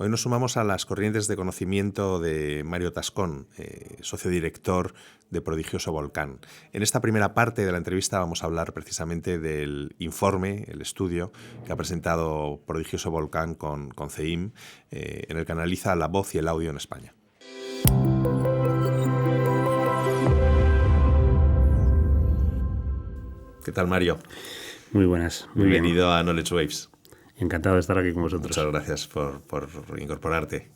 Hoy nos sumamos a las corrientes de conocimiento de Mario Tascón, socio director de Prodigioso Volcán. En esta primera parte de la entrevista vamos a hablar precisamente del informe, el estudio que ha presentado Prodigioso Volcán con CEIM, en el que analiza la voz y el audio en España. ¿Qué tal, Mario? Muy buenas. Bienvenido a Knowledge Waves. Encantado de estar aquí con vosotros. Muchas gracias por incorporarte.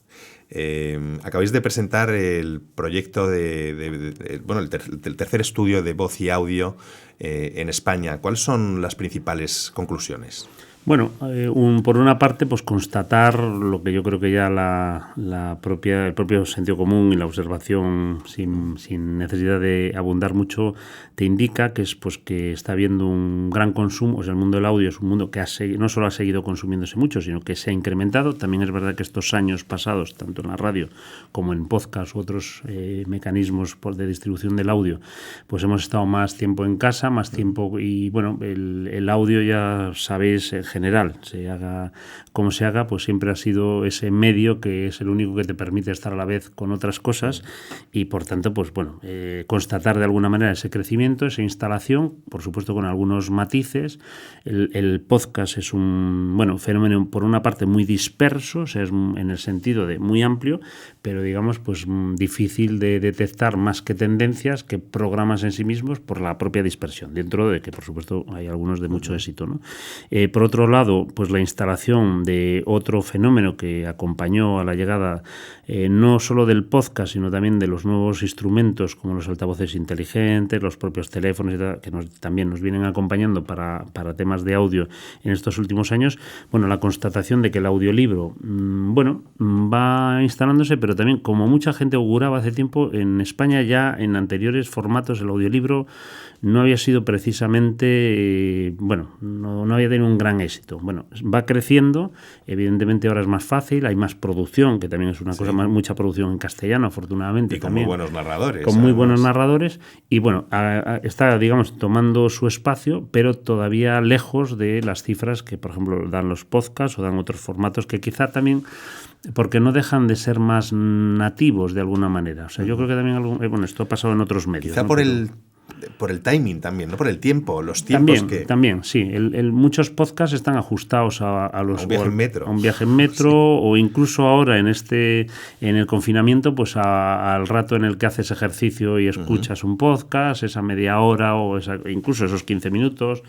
Acabáis de presentar el proyecto el tercer estudio de voz y audio en España. ¿Cuáles son las principales conclusiones? Bueno, por una parte, pues constatar lo que yo creo que ya el propio sentido común y la observación sin necesidad de abundar mucho te indica que es pues que está habiendo un gran consumo. O sea, el mundo del audio es un mundo que no solo ha seguido consumiéndose mucho, sino que se ha incrementado. También es verdad que estos años pasados, tanto en la radio como en podcast u otros mecanismos de distribución del audio, pues hemos estado más tiempo en casa, más tiempo, y bueno, el audio ya sabéis, general, se haga como se haga, pues siempre ha sido ese medio que es el único que te permite estar a la vez con otras cosas y por tanto, pues bueno, constatar de alguna manera ese crecimiento, esa instalación, por supuesto con algunos matices. El podcast es un fenómeno por una parte muy disperso, o sea, es en el sentido de muy amplio, pero digamos pues difícil de detectar más que tendencias que programas en sí mismos por la propia dispersión, dentro de que por supuesto hay algunos de mucho éxito, ¿no? Por otro lado, pues la instalación de otro fenómeno que acompañó a la llegada no solo del podcast, sino también de los nuevos instrumentos como los altavoces inteligentes, los propios teléfonos y tal, que también nos vienen acompañando para temas de audio en estos últimos años. Bueno, la constatación de que el audiolibro va instalándose, pero también, como mucha gente auguraba hace tiempo, en España ya en anteriores formatos el audiolibro no había sido precisamente, no había tenido un gran éxito. Bueno, va creciendo, evidentemente ahora es más fácil, hay más producción, que también es una cosa, mucha producción en castellano, afortunadamente. Y con también, muy buenos narradores. Con muy buenos narradores, y bueno, está, digamos, tomando su espacio, pero todavía lejos de las cifras que, por ejemplo, dan los podcasts o dan otros formatos que quizá también, porque no dejan de ser más nativos de alguna manera. O sea, yo creo que también, esto ha pasado en otros medios. Quizá ¿no? Por el timing también, ¿no? Por el tiempo, los tiempos También, sí. Muchos podcasts están ajustados a un viaje en metro. A un viaje en metro, sí. O incluso ahora en el confinamiento, pues al rato en el que haces ejercicio y escuchas un podcast, esa media hora o incluso esos 15 minutos.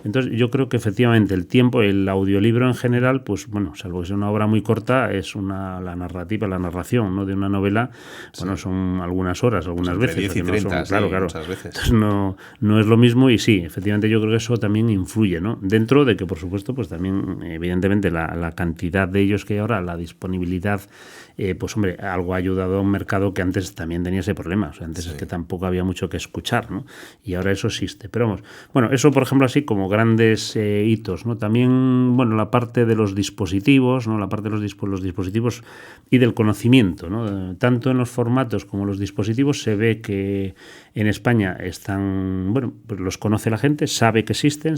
Entonces, yo creo que efectivamente el tiempo, el audiolibro en general, pues bueno, salvo que sea una obra muy corta, es la narración, ¿no? De una novela, son algunas horas, algunas veces. 10 y 30, no son, claro. Muchas veces. Entonces, no es lo mismo y sí, efectivamente yo creo que eso también influye, ¿no? Dentro de que, por supuesto, pues también, evidentemente, la cantidad de ellos que hay ahora, la disponibilidad, pues hombre, algo ha ayudado a un mercado que antes también tenía ese problema. O sea, antes es que tampoco había mucho que escuchar, ¿no? Y ahora eso existe. Pero vamos, eso, por ejemplo, así como grandes hitos, ¿no? También, la parte de los dispositivos, ¿no? La parte de los dispositivos y del conocimiento, ¿no? Tanto en los formatos como en los dispositivos se ve que en España están, pues los conoce la gente, sabe que existen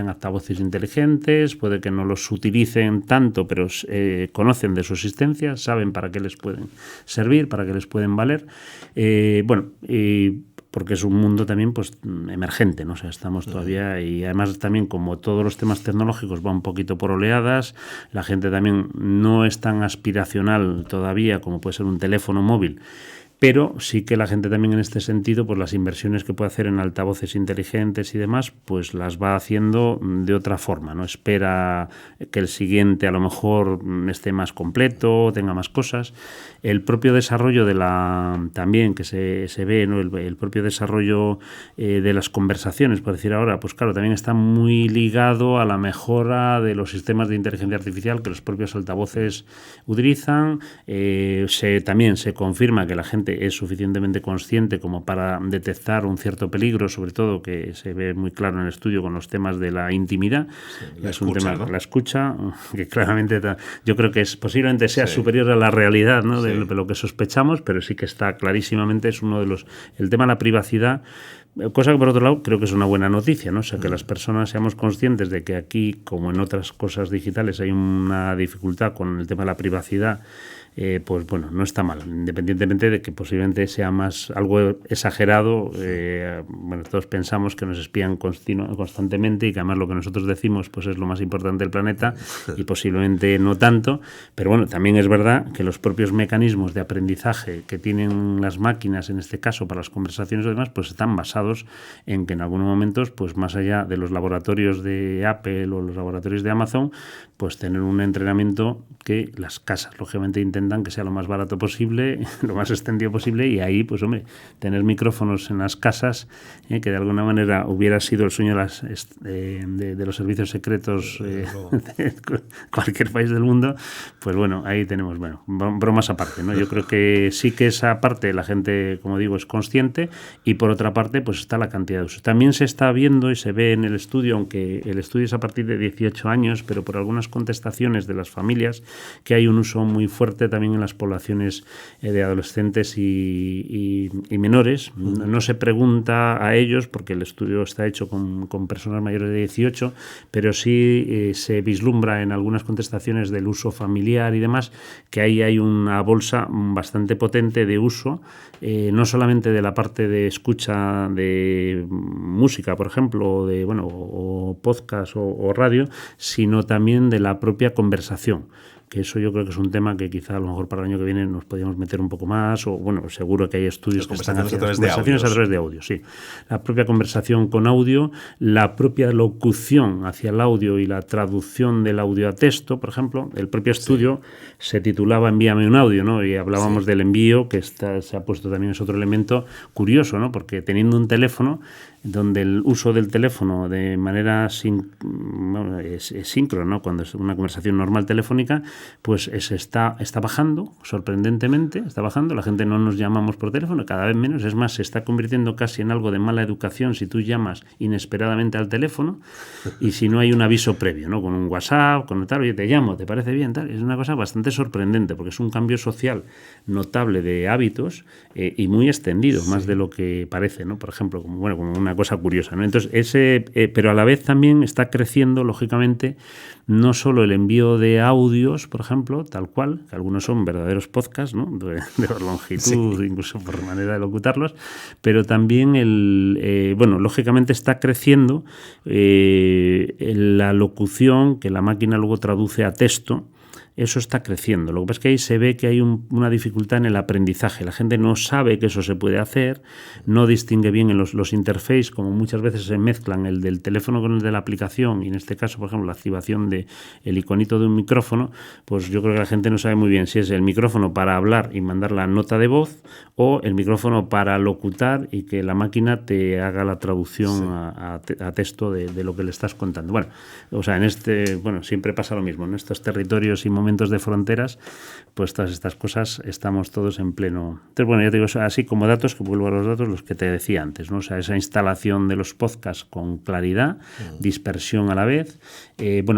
altavoces inteligentes, puede que no los utilicen tanto, pero conocen de su existencia, saben para qué les pueden servir, para qué les pueden valer. Porque es un mundo también pues emergente, ¿no? O sea, estamos todavía, y además también como todos los temas tecnológicos va un poquito por oleadas, la gente también no es tan aspiracional todavía como puede ser un teléfono móvil, pero sí que la gente también en este sentido, pues las inversiones que puede hacer en altavoces inteligentes y demás, pues las va haciendo de otra forma, ¿no? Espera que el siguiente a lo mejor esté más completo, tenga más cosas. El propio desarrollo también que se ve, ¿no? El propio desarrollo de las conversaciones, por decir ahora, pues claro, también está muy ligado a la mejora de los sistemas de inteligencia artificial que los propios altavoces utilizan. También se confirma que la gente es suficientemente consciente como para detectar un cierto peligro, sobre todo que se ve muy claro en el estudio con los temas de la intimidad. La escucha, que claramente yo creo que posiblemente sea superior a la realidad, ¿no? De lo que sospechamos, pero sí que está clarísimamente, es uno de el tema de la privacidad, Cosa que, por otro lado, creo que es una buena noticia, ¿no? O sea, que las personas seamos conscientes de que aquí, como en otras cosas digitales, hay una dificultad con el tema de la privacidad. Pues bueno, no está mal, independientemente de que posiblemente sea más algo exagerado. Bueno, todos pensamos que nos espían constantemente y que además lo que nosotros decimos pues es lo más importante del planeta y posiblemente no tanto, pero bueno, también es verdad que los propios mecanismos de aprendizaje que tienen las máquinas, en este caso para las conversaciones y demás, pues están basados en que en algunos momentos, pues más allá de los laboratorios de Apple o los laboratorios de Amazon, pues tener un entrenamiento que las casas lógicamente intentan que sea lo más barato posible, lo más extendido posible, y ahí, pues hombre, tener micrófonos en las casas, que de alguna manera hubiera sido el sueño de los servicios secretos de cualquier país del mundo, pues bueno, ahí tenemos, bueno, bromas aparte, ¿no? Yo creo que sí que esa parte la gente, como digo, es consciente, y por otra parte, pues está la cantidad de usos. También se está viendo y se ve en el estudio, aunque el estudio es a partir de 18 años, pero por algunas contestaciones de las familias, que hay un uso muy fuerte también en las poblaciones de adolescentes y menores. No se pregunta a ellos, porque el estudio está hecho con personas mayores de 18, pero sí se vislumbra en algunas contestaciones del uso familiar y demás, que ahí hay una bolsa bastante potente de uso, no solamente de la parte de escucha de música, por ejemplo, o de o podcast o radio, sino también de la propia conversación. Que eso yo creo que es un tema que quizá a lo mejor para el año que viene nos podríamos meter un poco más, o bueno, seguro que hay estudios que están haciendo conversaciones a través de audio, sí. La propia conversación con audio, la propia locución hacia el audio y la traducción del audio a texto, por ejemplo. El propio estudio se titulaba Envíame un audio, ¿no? Y hablábamos del envío, que se ha puesto también, es otro elemento curioso, ¿no? Porque teniendo un teléfono, donde el uso del teléfono de manera síncrona, ¿no? Cuando es una conversación normal telefónica, pues está bajando, sorprendentemente, está bajando. La gente no nos llamamos por teléfono, cada vez menos. Es más, se está convirtiendo casi en algo de mala educación si tú llamas inesperadamente al teléfono y si no hay un aviso previo, ¿no? Con un WhatsApp, con tal, oye, te llamo, ¿te parece bien? Tal. Es una cosa bastante sorprendente porque es un cambio social notable de hábitos y muy extendido, más de lo que parece, ¿no? Por ejemplo, como una cosa curiosa, ¿no? Entonces, pero a la vez también está creciendo, lógicamente, no solo el envío de audios, por ejemplo, tal cual, que algunos son verdaderos podcasts, ¿no? de longitud, incluso por manera de locutarlos, pero también lógicamente está creciendo la locución que la máquina luego traduce a texto. Eso está creciendo. Lo que pasa es que ahí se ve que hay una dificultad en el aprendizaje. La gente no sabe que eso se puede hacer, no distingue bien en los interfaces, como muchas veces se mezclan el del teléfono con el de la aplicación, y en este caso, por ejemplo, la activación del iconito de un micrófono, pues yo creo que la gente no sabe muy bien si es el micrófono para hablar y mandar la nota de voz o el micrófono para locutar y que la máquina te haga la traducción a texto de lo que le estás contando. Bueno, o sea, siempre pasa lo mismo. En estos territorios y momentos de fronteras, pues todas estas cosas estamos todos en pleno. Entonces, bueno, ya te digo, así como datos, que vuelvo a los datos, los que te decía antes, ¿no? O sea, esa instalación de los podcasts con claridad, dispersión a la vez.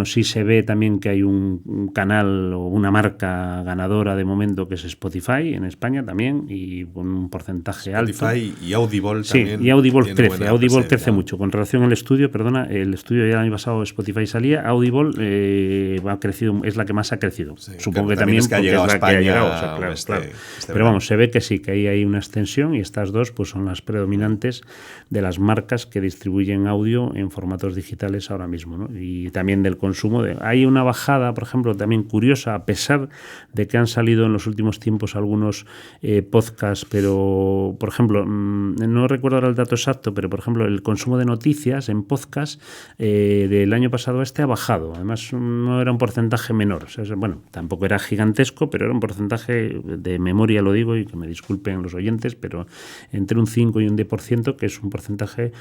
Sí se ve también que hay un canal o una marca ganadora de momento que es Spotify en España también, y con un porcentaje Spotify alto. Y Audible también. Sí, y Audible crece. Audible crece mucho. Con relación al estudio, el estudio ya el año pasado Spotify salía, Audible ha crecido, es la que más ha crecido. Sí, supongo que también es que ha llegado porque es la que ha llegado. O sea, claro. Pero vamos, se ve que sí, que ahí hay una extensión, y estas dos pues son las predominantes de las marcas que distribuyen audio en formatos digitales ahora mismo, ¿no? Y también del consumo. Hay una bajada, por ejemplo, también curiosa, a pesar de que han salido en los últimos tiempos algunos podcasts, pero, por ejemplo, no recuerdo ahora el dato exacto, pero, por ejemplo, el consumo de noticias en podcast del año pasado ha bajado. Además, no era un porcentaje menor. O sea, bueno, tampoco era gigantesco, pero era un porcentaje, de memoria lo digo, y que me disculpen los oyentes, pero entre un 5 y un 10%, que es un porcentaje.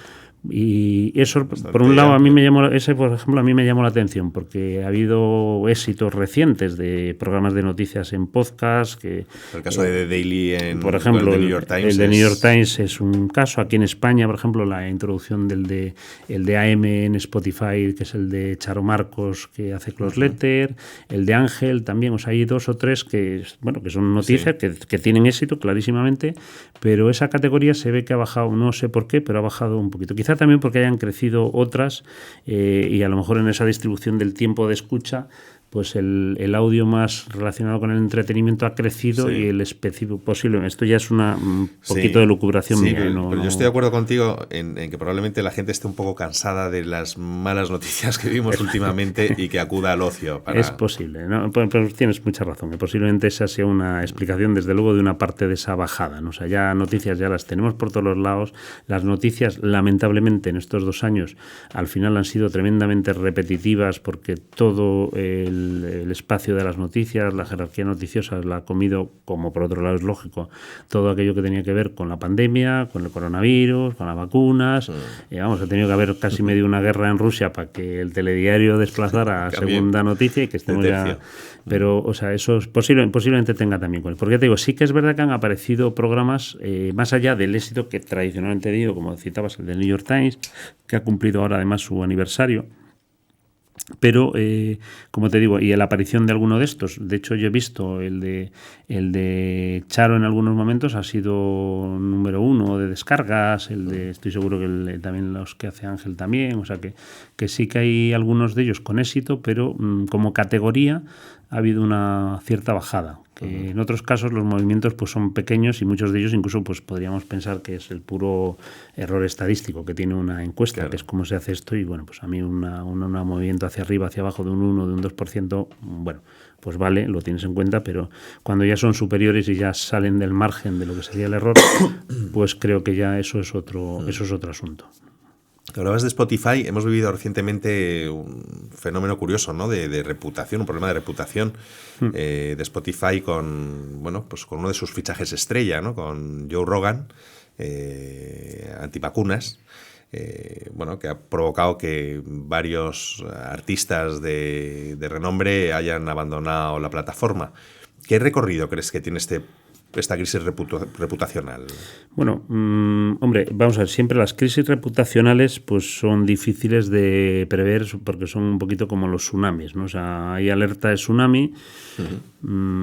Y eso, por un lado, por ejemplo, a mí me llamó la atención, porque ha habido éxitos recientes de programas de noticias en podcast. El caso de The Daily por ejemplo, el de New York Times. El de New York Times es un caso. Aquí en España, por ejemplo, la introducción el de AM en Spotify, que es el de Charo Marcos, que hace Close Letter, el de Ángel, Ángel también, o sea, hay 2 o 3 que, bueno, que son noticias, que tienen éxito clarísimamente, pero esa categoría se ve que ha bajado, no sé por qué, pero ha bajado un poquito. Quizá también porque hayan crecido otras y a lo mejor en esa distribución del tiempo de escucha, pues el audio más relacionado con el entretenimiento ha crecido y el específico posible. Esto ya es un poquito de lucubración mía. Pero yo estoy de acuerdo contigo en que probablemente la gente esté un poco cansada de las malas noticias que vimos últimamente y que acuda al ocio. Es posible, ¿no? Pero tienes mucha razón. Que posiblemente esa sea una explicación, desde luego, de una parte de esa bajada, ¿no? O sea, ya noticias ya las tenemos por todos los lados. Las noticias, lamentablemente, en estos 2 años, al final han sido tremendamente repetitivas porque todo el espacio de las noticias, la jerarquía noticiosa la ha comido, como por otro lado es lógico, todo aquello que tenía que ver con la pandemia, con el coronavirus, con las vacunas. Vamos, ha tenido que haber casi medio una guerra en Rusia para que el telediario desplazara a segunda noticia y que estemos ya... Pero, o sea, eso es posiblemente tenga también con él. Porque te digo, sí que es verdad que han aparecido programas más allá del éxito que tradicionalmente digo, como citabas, el del New York Times, que ha cumplido ahora además su aniversario. Pero, como te digo, y la aparición de alguno de estos, de hecho yo he visto el de Charo en algunos momentos ha sido número 1 de descargas, estoy seguro que también los que hace Ángel también, o sea que sí que hay algunos de ellos con éxito, pero como categoría ha habido una cierta bajada. Que en otros casos los movimientos pues son pequeños y muchos de ellos incluso pues podríamos pensar que es el puro error estadístico que tiene una encuesta, que es cómo se hace esto, y bueno, pues a mí un movimiento hacia arriba, hacia abajo de un 1, de un 2%, bueno, pues vale, lo tienes en cuenta, pero cuando ya son superiores y ya salen del margen de lo que sería el error, pues creo que ya eso es otro asunto. Hablabas de Spotify, hemos vivido recientemente un fenómeno curioso, ¿no? de reputación, un problema de reputación de Spotify con uno de sus fichajes estrella, ¿no? Con Joe Rogan, antivacunas, que ha provocado que varios artistas de renombre hayan abandonado la plataforma. ¿Qué recorrido crees que tiene esta crisis reputacional? Bueno, hombre, vamos a ver, siempre las crisis reputacionales pues son difíciles de prever porque son un poquito como los tsunamis, ¿no? O sea, hay alerta de tsunami,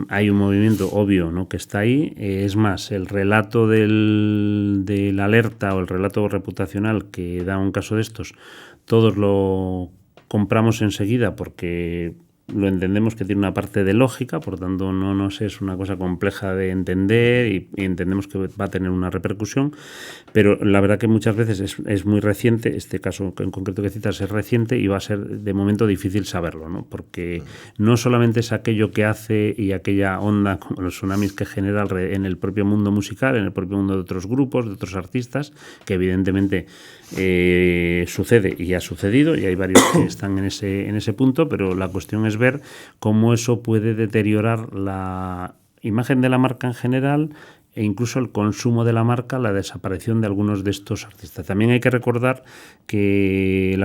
hay un movimiento obvio, ¿no?, que está ahí. Es más, el relato de la alerta o el relato reputacional que da un caso de estos, todos lo compramos enseguida porque lo entendemos que tiene una parte de lógica, por tanto no nos es una cosa compleja de entender y entendemos que va a tener una repercusión, pero la verdad que muchas veces es muy reciente, este caso en concreto que citas es reciente y va a ser de momento difícil saberlo, ¿no? Porque no solamente es aquello que hace y aquella onda como los tsunamis que genera en el propio mundo musical, en el propio mundo de otros grupos, de otros artistas, que evidentemente sucede y ha sucedido y hay varios que están en ese punto, pero la cuestión es ver cómo eso puede deteriorar la imagen de la marca en general e incluso el consumo de la marca, la desaparición de algunos de estos artistas. También hay que recordar que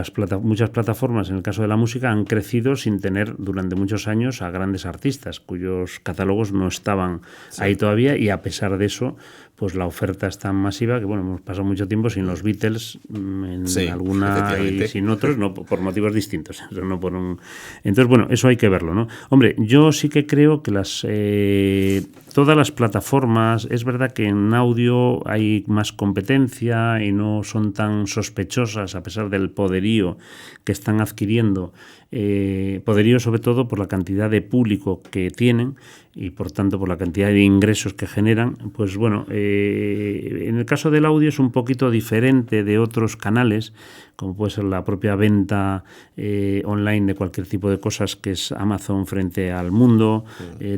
muchas plataformas, en el caso de la música, han crecido sin tener durante muchos años a grandes artistas cuyos catálogos no estaban ahí todavía, y a pesar de eso, pues la oferta es tan masiva que, bueno, hemos pasado mucho tiempo sin los Beatles en alguna y sin otros, no por motivos distintos. No por Entonces, bueno, eso hay que verlo, ¿no? Hombre, yo sí que creo que todas las plataformas, es verdad que en audio hay más competencia y no son tan sospechosas a pesar del poderío que están adquiriendo, poderío sobre todo por la cantidad de público que tienen y por tanto por la cantidad de ingresos que generan. Pues bueno, en el caso del audio es un poquito diferente de otros canales, como puede ser la propia venta online de cualquier tipo de cosas, que es Amazon frente al mundo,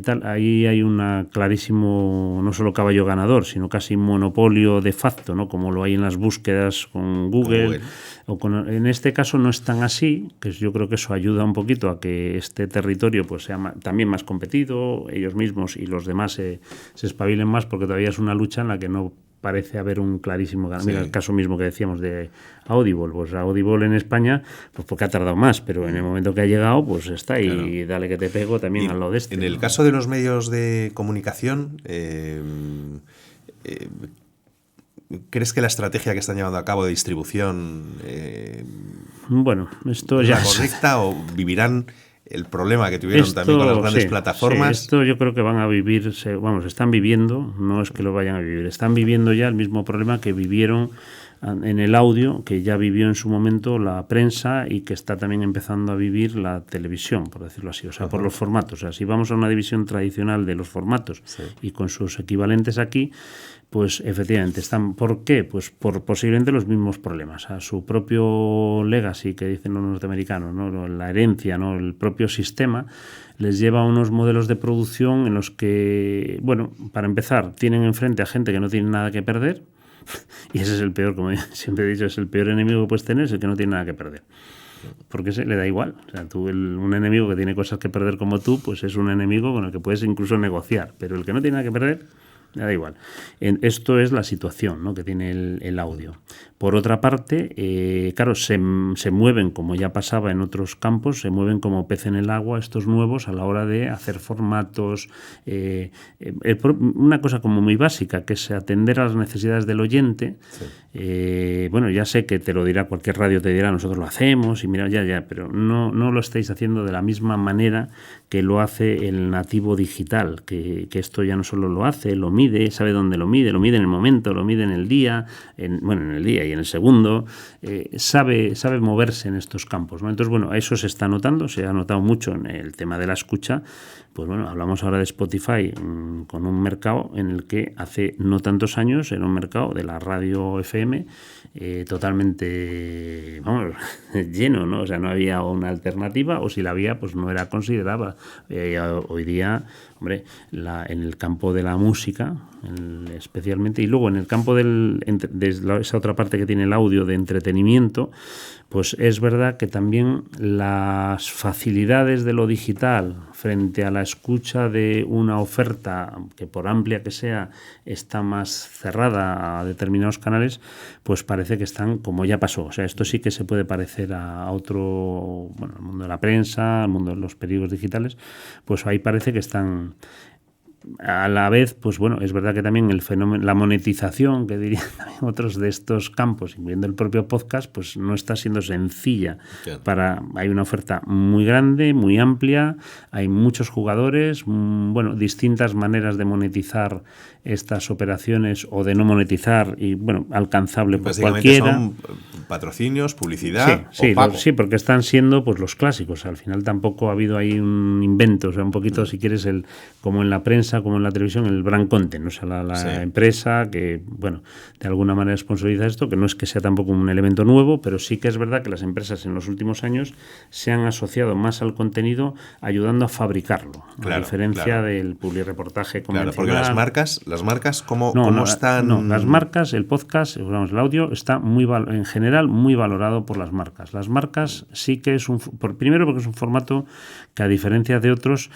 tal. Ahí hay una clarísimo, no solo caballo ganador, sino casi monopolio de facto, ¿no? Como lo hay en las búsquedas con Google. En este caso no es tan así, que yo creo que eso ayuda un poquito a que este territorio pues sea también más competido, ellos mismos y los demás se espabilen más, porque todavía es una lucha en la que no parece haber un clarísimo ganador. Mira, el caso mismo que decíamos de Audible. Pues Audible en España, pues porque ha tardado más, pero en el momento que ha llegado, pues está ahí. Claro. Y dale que te pego también al lado de este. En el caso de los medios de comunicación, ¿crees que la estrategia que están llevando a cabo de distribución bueno, esto ya es correcta o vivirán el problema que tuvieron también con las grandes plataformas. Sí, esto yo creo que van a vivir, están viviendo, no es que lo vayan a vivir, están viviendo ya el mismo problema que vivieron en el audio, que ya vivió en su momento la prensa y que está también empezando a vivir la televisión, por decirlo así, o sea, por los formatos. O sea, si vamos a una división tradicional de los formatos y con sus equivalentes aquí, pues efectivamente están. ¿Por qué? Pues por posiblemente los mismos problemas. A su propio legacy, que dicen los norteamericanos, ¿no? La herencia, ¿no? El propio sistema les lleva a unos modelos de producción en los que, bueno, para empezar, tienen enfrente a gente que no tiene nada que perder. Y ese es el peor, como siempre he dicho, es el peor enemigo que puedes tener, es el que no tiene nada que perder. Porque le da igual. O sea, un enemigo que tiene cosas que perder como tú, pues es un enemigo con el que puedes incluso negociar. Pero el que no tiene nada que perder, le da igual. Esto es la situación, ¿no?, que tiene el audio. Por otra parte, claro, se mueven, como ya pasaba en otros campos, se mueven como pez en el agua estos nuevos a la hora de hacer formatos. Una cosa como muy básica, que es atender a las necesidades del oyente. Sí. Bueno, ya sé que te lo dirá cualquier radio, te dirá, nosotros lo hacemos, y mira, ya, pero no lo estáis haciendo de la misma manera que lo hace el nativo digital, que esto ya no solo lo hace, lo mide, sabe dónde lo mide en el momento, lo mide en el día, en el día y en el segundo, sabe moverse en estos campos, ¿no? Entonces, bueno, eso se está notando, se ha notado mucho en el tema de la escucha. Pues bueno, hablamos ahora de Spotify con un mercado en el que hace no tantos años era un mercado de la radio FM totalmente, vamos, lleno, ¿no? O sea, no había una alternativa, o si la había, pues no era considerada. Hoy día, hombre, en el campo de la música, especialmente, y luego en el campo de esa otra parte que tiene el audio de entretenimiento, pues es verdad que también las facilidades de lo digital frente a la escucha de una oferta que, por amplia que sea, está más cerrada a determinados canales, pues parece que están, como ya pasó. O sea, esto sí que se puede parecer a otro, bueno, al mundo de la prensa, al mundo de los periódicos digitales, pues ahí parece que están. A la vez, pues bueno, es verdad que también el fenómeno, la monetización, que dirían también otros de estos campos, incluyendo el propio podcast, pues no está siendo sencilla. Hay una oferta muy grande, muy amplia, hay muchos jugadores, bueno, distintas maneras de monetizar estas operaciones o de no monetizar, y bueno, alcanzable por cualquiera. Son patrocinios, publicidad, sí, o pago. Sí, porque están siendo pues los clásicos. Al final tampoco ha habido ahí un invento, o sea, un poquito, si quieres, como en la prensa, como en la televisión, el brand content, o sea, la empresa que, bueno, de alguna manera sponsoriza esto, que no es que sea tampoco un elemento nuevo, pero sí que es verdad que las empresas en los últimos años se han asociado más al contenido, ayudando a fabricarlo, a diferencia del publireportaje convencional. Claro, porque las marcas ¿cómo están? No, las marcas, el podcast, digamos, el audio está en general muy valorado por las marcas. Las marcas sí que es primero porque es un formato que, a diferencia de otros,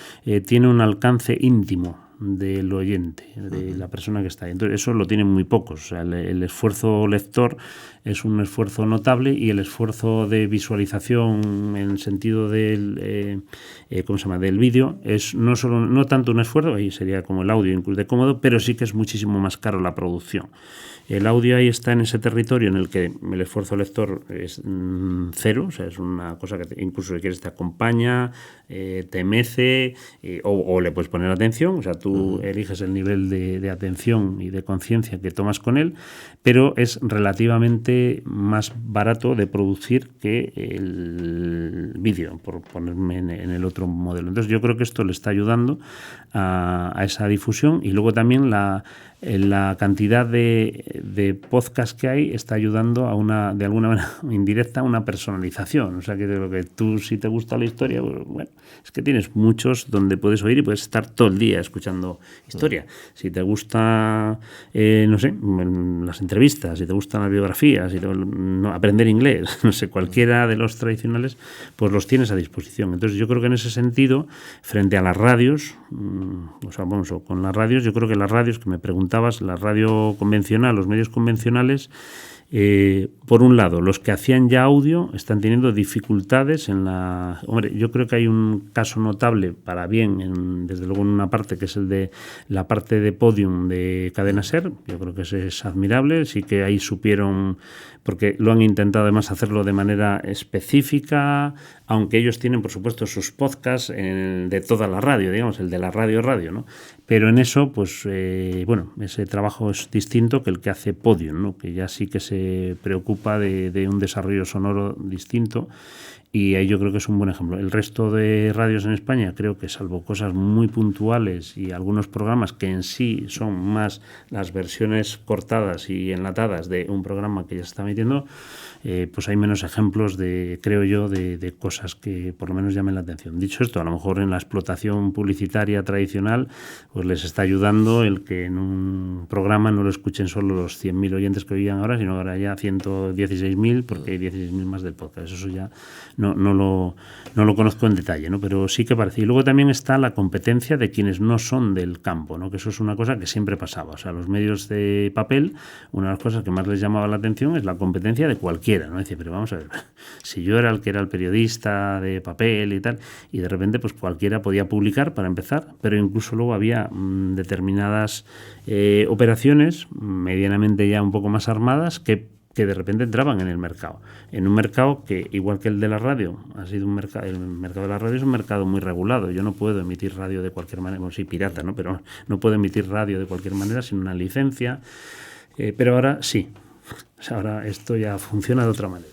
tiene un alcance íntimo del oyente, de la persona que está ahí. Entonces, eso lo tienen muy pocos. O sea, el esfuerzo lector es un esfuerzo notable, y el esfuerzo de visualización en el sentido del del vídeo es no tanto un esfuerzo, ahí sería como el audio, incluso de cómodo, pero sí que es muchísimo más caro la producción. El audio ahí está en ese territorio en el que el esfuerzo lector es cero, o sea, es una cosa que incluso si quieres te acompaña, te mece, o le puedes poner atención, o sea, tú eliges el nivel de atención y de conciencia que tomas con él, pero es relativamente más barato de producir que el vídeo, por ponerme en el otro modelo. Entonces yo creo que esto le está ayudando a esa difusión, y luego también la cantidad de podcast que hay está ayudando a de alguna manera indirecta, a una personalización. O sea, que de lo que tú, si te gusta la historia, bueno, es que tienes muchos donde puedes oír y puedes estar todo el día escuchando historia. Si te gusta, no sé, las entrevistas, si te gustan las biografías, aprender inglés, no sé, cualquiera de los tradicionales, pues los tienes a disposición. Entonces yo creo que en ese sentido, frente a las radios, con las radios, yo creo que las radios que me preguntabas, la radio convencional, los medios convencionales, Por un lado, los que hacían ya audio están teniendo dificultades en la... Hombre, yo creo que hay un caso notable para bien, desde luego en una parte, que es el de la parte de Podium de Cadena SER. Yo creo que ese es admirable, sí que ahí supieron, porque lo han intentado además hacerlo de manera específica, aunque ellos tienen, por supuesto, sus podcasts de toda la radio, digamos, el de la radio, ¿no? Pero en eso, pues, bueno, ese trabajo es distinto que el que hace Podium, ¿no? Que ya sí que se preocupa de un desarrollo sonoro distinto, y ahí yo creo que es un buen ejemplo. El resto de radios en España, creo que salvo cosas muy puntuales y algunos programas que en sí son más las versiones cortadas y enlatadas de un programa que ya se está emitiendo, pues hay menos ejemplos creo yo, de cosas que por lo menos llamen la atención. Dicho esto, a lo mejor en la explotación publicitaria tradicional, pues les está ayudando el que en un programa no lo escuchen solo los 100.000 oyentes que oían ahora, sino ahora ya 116.000, porque hay 16.000 más del podcast. Eso ya no lo conozco en detalle, ¿no? Pero sí que parece. Y luego también está la competencia de quienes no son del campo, ¿no? Que eso es una cosa que siempre pasaba. O sea, los medios de papel, una de las cosas que más les llamaba la atención es la competencia de cualquiera, ¿no? Decía, pero vamos a ver, si yo era el que era el periodista de papel y tal, y de repente pues cualquiera podía publicar para empezar, pero incluso luego había determinadas operaciones medianamente ya un poco más armadas que de repente entraban en el mercado. En un mercado que, igual que el de la radio, ha sido un mercado, el mercado de la radio es un mercado muy regulado. Yo no puedo emitir radio de cualquier manera, bueno, sí, pirata, ¿no? Pero no puedo emitir radio de cualquier manera sin una licencia. Pero ahora sí. O sea, ahora esto ya funciona de otra manera.